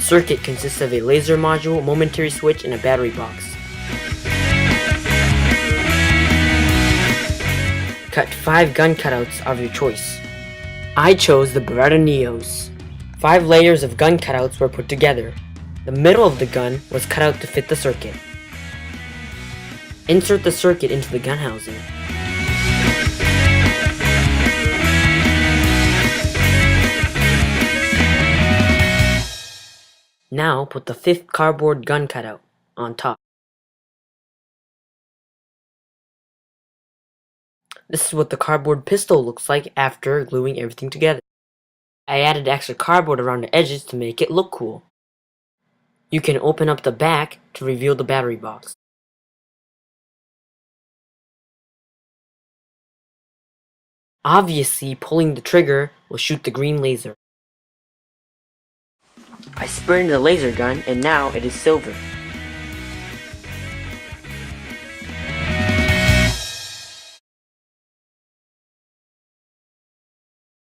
circuit consists of a laser module, momentary switch, and a battery box. Cut 5 gun cutouts of your choice. I chose the Beretta Neos. 5 layers of gun cutouts were put together. The middle of the gun was cut out to fit the circuit. Insert the circuit into the gun housing. Now put the 5th cardboard gun cutout on top. This is what the cardboard pistol looks like after gluing everything together. I added extra cardboard around the edges to make it look cool. You can open up the back to reveal the battery box. Obviously, pulling the trigger will shoot the green laser. I sprayed the laser gun and now it is silver.